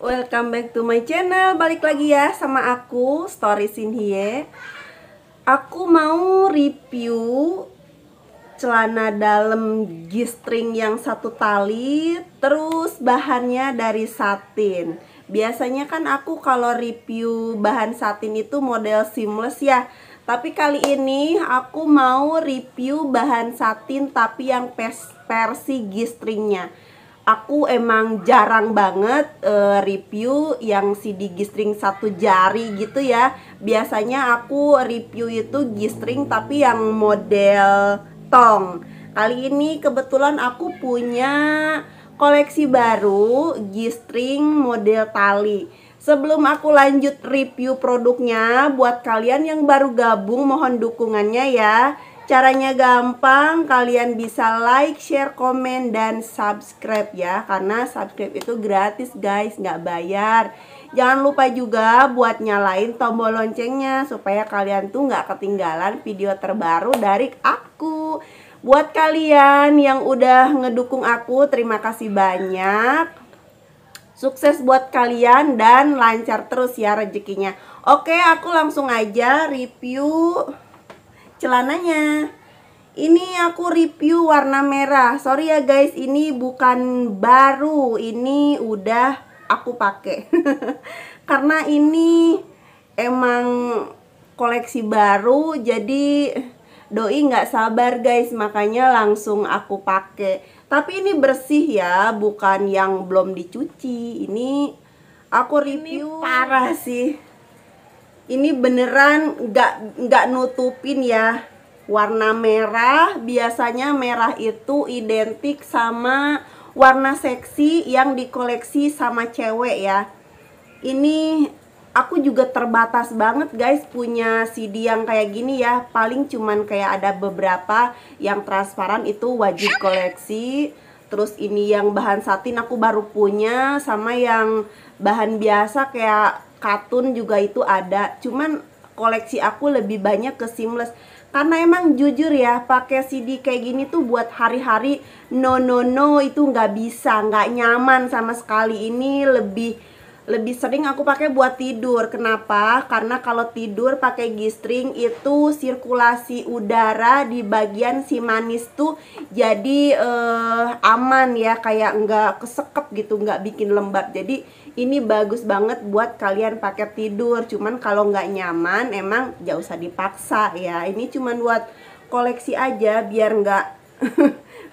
Welcome back to my channel. Balik lagi ya sama aku, Story Sinhie. Aku mau review celana dalam G-string yang satu tali, terus bahannya dari satin. Biasanya kan aku kalau review bahan satin itu model seamless ya. Tapi kali ini aku mau review bahan satin tapi yang versi G-stringnya. Aku emang jarang banget review yang CD G-string satu jari gitu ya. Biasanya aku review itu G-string tapi yang model tong. Kali ini kebetulan aku punya koleksi baru G-string model tali. Sebelum aku lanjut review produknya, buat kalian yang baru gabung mohon dukungannya ya. Caranya gampang, kalian bisa like, share, komen, dan subscribe ya. Karena subscribe itu gratis guys, nggak bayar. Jangan lupa juga buat nyalain tombol loncengnya supaya kalian tuh nggak ketinggalan video terbaru dari aku. Buat kalian yang udah ngedukung aku, terima kasih banyak. Sukses buat kalian dan lancar terus ya rezekinya. Oke, aku langsung aja review celananya. Ini aku review warna merah. Sorry ya guys, ini bukan baru, ini udah aku pakai. Karena ini emang koleksi baru, jadi doi nggak sabar guys, makanya langsung aku pakai. Tapi ini bersih ya, bukan yang belum dicuci. Ini aku review ini parah sih. Ini beneran nggak nutupin ya. Warna merah, biasanya merah itu identik sama warna seksi yang dikoleksi sama cewek ya. Ini aku juga terbatas banget guys punya CD yang kayak gini ya. Paling cuman kayak ada beberapa yang transparan itu wajib koleksi. Terus ini yang bahan satin aku baru punya, sama yang bahan biasa kayak katun juga itu ada. Cuman koleksi aku lebih banyak ke seamless. Karena emang jujur ya, pakai CD kayak gini tuh buat hari-hari no itu nggak bisa, nggak nyaman sama sekali. Ini lebih sering aku pakai buat tidur. Kenapa? Karena kalau tidur pakai G-string itu sirkulasi udara di bagian si manis tuh jadi aman ya, kayak nggak kesekep gitu, nggak bikin lembab. Jadi ini bagus banget buat kalian pakai tidur. Cuman kalau nggak nyaman emang gak usah dipaksa ya. Ini cuman buat koleksi aja biar nggak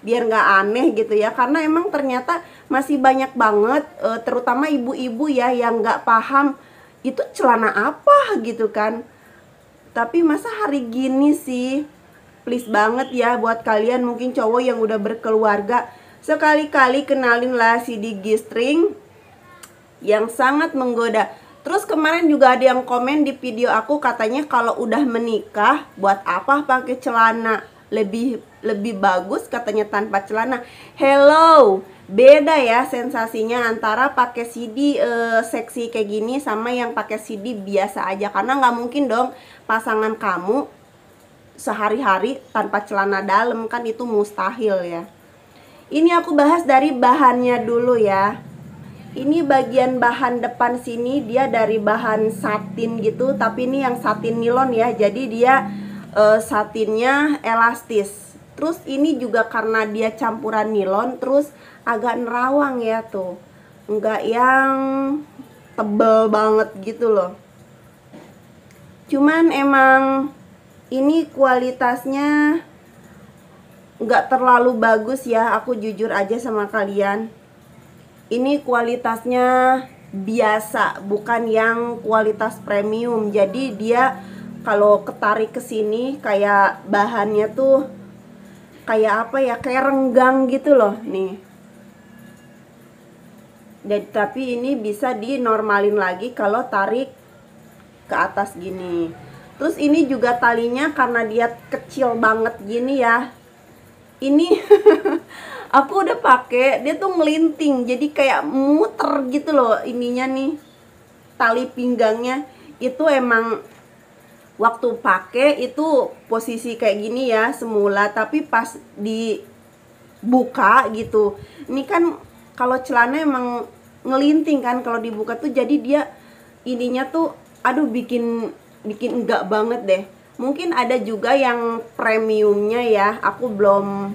biar nggak aneh gitu ya. Karena emang ternyata masih banyak banget terutama ibu-ibu ya yang nggak paham itu celana apa gitu kan. Tapi masa hari gini sih, please banget ya buat kalian mungkin cowok yang udah berkeluarga, sekali-kali kenalin lah CD G-string yang sangat menggoda. Terus kemarin juga ada yang komen di video aku, katanya kalau udah menikah buat apa pakai celana, lebih bagus katanya tanpa celana. Hello, beda ya sensasinya antara pakai CD seksi kayak gini sama yang pakai CD biasa aja. Karena nggak mungkin dong pasangan kamu sehari-hari tanpa celana dalam, kan itu mustahil ya. Ini aku bahas dari bahannya dulu ya. Ini bagian bahan depan sini dia dari bahan satin gitu, tapi ini yang satin nilon ya. Jadi dia satinnya elastis. Terus ini juga karena dia campuran nilon, terus agak nerawang ya tuh. Enggak yang tebel banget gitu loh. Cuman emang ini kualitasnya enggak terlalu bagus ya, aku jujur aja sama kalian. Ini kualitasnya biasa, bukan yang kualitas premium. Jadi dia kalau ketarik ke sini kayak bahannya tuh kayak apa ya, kayak renggang gitu loh nih. Jadi tapi ini bisa dinormalin lagi kalau tarik ke atas gini. Terus ini juga talinya karena dia kecil banget gini ya. Ini aku udah pakai, dia tuh ngelinting, jadi kayak muter gitu loh ininya nih, tali pinggangnya. Itu emang waktu pakai itu posisi kayak gini ya semula, tapi pas dibuka gitu, ini kan kalau celana emang ngelinting kan kalau dibuka tuh, jadi dia ininya tuh aduh bikin enggak banget deh. Mungkin ada juga yang premiumnya ya, aku belum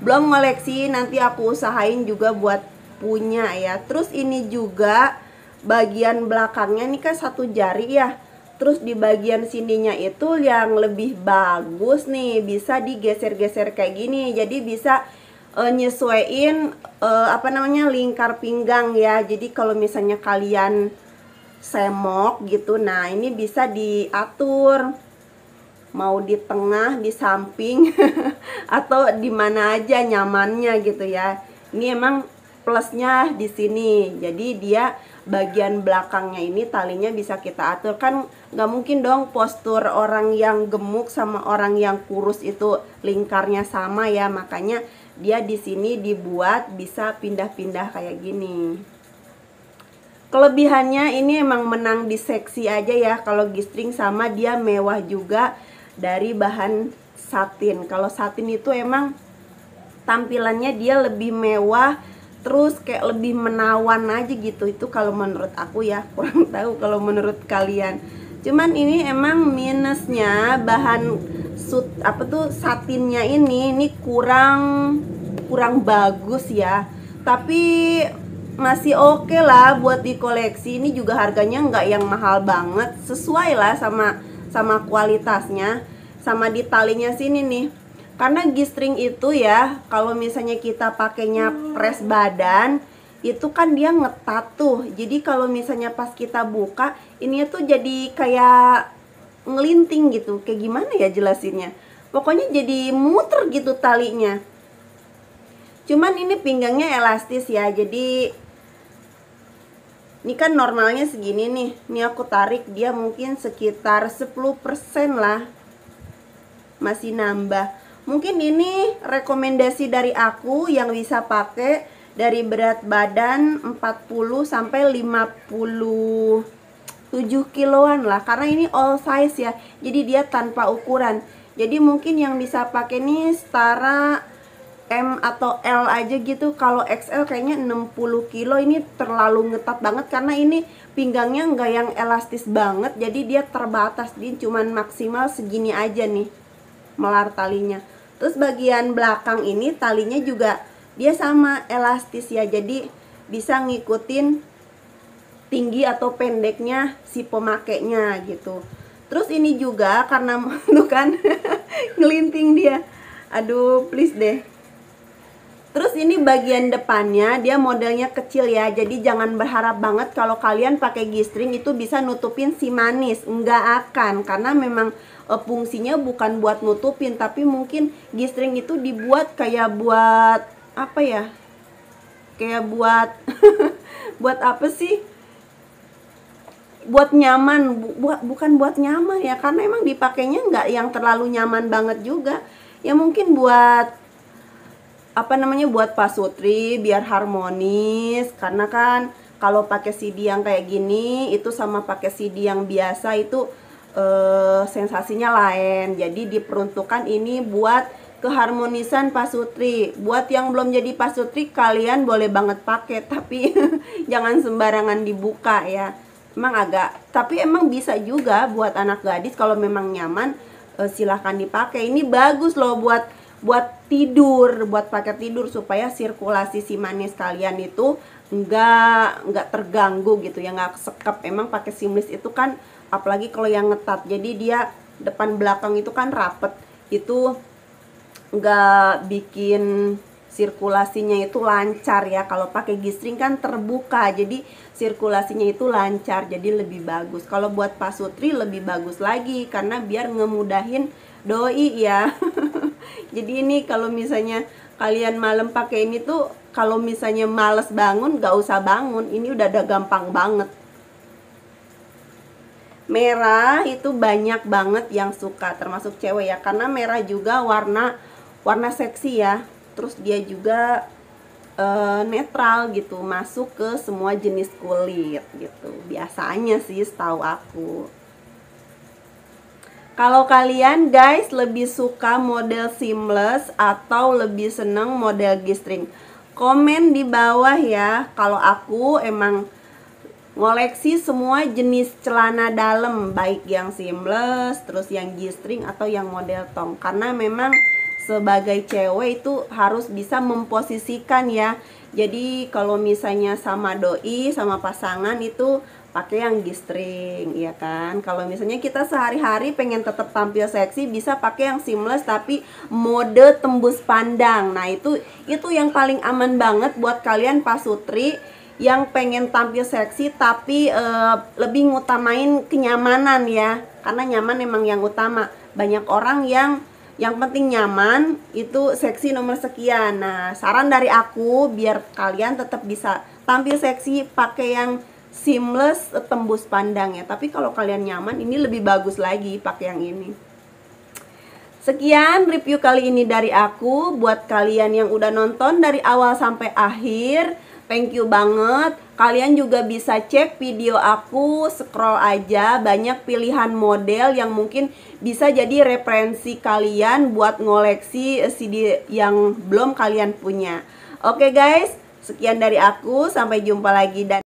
ngoleksi, nanti aku usahain juga buat punya ya. Terus ini juga bagian belakangnya nih kan 1 jari ya, terus di bagian sininya itu yang lebih bagus nih, bisa digeser-geser kayak gini, jadi bisa nyesuaiin apa namanya, lingkar pinggang ya. Jadi kalau misalnya kalian semok gitu, nah ini bisa diatur mau di tengah, di samping atau di mana aja nyamannya gitu ya. Ini emang plusnya di sini. Jadi dia bagian belakangnya ini talinya bisa kita atur, kan nggak mungkin dong postur orang yang gemuk sama orang yang kurus itu lingkarnya sama ya. Makanya dia di sini dibuat bisa pindah-pindah kayak gini. Kelebihannya ini emang menang di seksi aja ya. Kalau G-string sama dia mewah juga dari bahan satin. Kalau satin itu emang tampilannya dia lebih mewah, terus kayak lebih menawan aja gitu. Itu kalau menurut aku ya, kurang tahu kalau menurut kalian. Cuman ini emang minusnya bahan satinnya ini kurang bagus ya. Tapi masih oke lah buat dikoleksi. Ini juga harganya nggak yang mahal banget, sesuai lah sama kualitasnya. Sama di talinya sini nih, karena G-string itu ya kalau misalnya kita pakainya press badan itu kan dia ngetat tuh. Jadi kalau misalnya pas kita buka ini tuh jadi kayak ngelinting gitu. Kayak gimana ya jelasinnya, pokoknya jadi muter gitu talinya. Cuman ini pinggangnya elastis ya, jadi ini kan normalnya segini nih. Ini aku tarik dia mungkin sekitar 10% lah, masih nambah. Mungkin ini rekomendasi dari aku yang bisa pakai dari berat badan 40 sampai 57 kiloan lah, karena ini all size ya. Jadi dia tanpa ukuran. Jadi mungkin yang bisa pakai ini setara M atau L aja gitu. Kalau XL kayaknya 60 kilo, ini terlalu ngetat banget karena ini pinggangnya nggak yang elastis banget, jadi dia terbatas, dia cuman maksimal segini aja nih melar talinya. Terus bagian belakang ini talinya juga dia sama elastis ya, jadi bisa ngikutin tinggi atau pendeknya si pemakainya gitu. Terus ini juga karena tuh kan ngelinting dia, aduh please deh. Terus ini bagian depannya dia modelnya kecil ya, jadi jangan berharap banget kalau kalian pakai G-string itu bisa nutupin si manis. Enggak akan, karena memang fungsinya bukan buat nutupin, tapi mungkin G-string itu dibuat kayak buat apa ya, kayak buat buat apa sih, buat nyaman, bukan buat nyaman ya, karena emang dipakainya nggak yang terlalu nyaman banget juga ya. Mungkin buat apa namanya, buat pasutri biar harmonis, karena kan kalau pakai CD yang kayak gini itu sama pakai CD yang biasa itu sensasinya lain. Jadi diperuntukkan ini buat keharmonisan pasutri. Buat yang belum jadi pasutri kalian boleh banget pakai, tapi jangan sembarangan dibuka ya. Emang agak, tapi emang bisa juga buat anak gadis kalau memang nyaman, silahkan dipakai. Ini bagus loh buat tidur, buat pakai tidur, supaya sirkulasi si manis kalian itu nggak terganggu gitu ya, nggak kesekep. Emang pakai seamless itu kan, apalagi kalau yang ngetat, jadi dia depan belakang itu kan rapet, itu nggak bikin sirkulasinya itu lancar ya. Kalau pakai G-string kan terbuka, jadi sirkulasinya itu lancar, jadi lebih bagus. Kalau buat pasutri lebih bagus lagi, karena biar ngemudahin doi ya. Jadi ini kalau misalnya kalian malam pakai ini tuh, kalau misalnya males bangun gak usah bangun, ini udah gampang banget. Merah itu banyak banget yang suka, termasuk cewek ya, karena merah juga warna seksi ya. Terus dia juga netral gitu, masuk ke semua jenis kulit gitu, biasanya sih setahu aku. Kalau kalian guys lebih suka model seamless atau lebih seneng model G-string? komen di bawah ya. Kalau aku emang ngoleksi semua jenis celana dalam, baik yang seamless, terus yang G-string atau yang model tong. Karena memang sebagai cewek itu harus bisa memposisikan ya. Jadi kalau misalnya sama doi, sama pasangan itu pakai yang G-string, ya kan. Kalau misalnya kita sehari-hari pengen tetap tampil seksi, bisa pakai yang seamless tapi mode tembus pandang. Nah itu yang paling aman banget buat kalian pasutri yang pengen tampil seksi tapi lebih ngutamain kenyamanan ya, karena nyaman emang yang utama. Banyak orang yang penting nyaman, itu seksi nomor sekian. Nah saran dari aku biar kalian tetap bisa tampil seksi, pakai yang seamless tembus pandang ya. Tapi kalau kalian nyaman, ini lebih bagus lagi pakai yang ini. Sekian review kali ini dari aku. Buat kalian yang udah nonton dari awal sampai akhir, thank you banget. Kalian juga bisa cek video aku, scroll aja, banyak pilihan model yang mungkin bisa jadi referensi kalian buat ngoleksi CD yang belum kalian punya. Oke guys, sekian dari aku, sampai jumpa lagi dan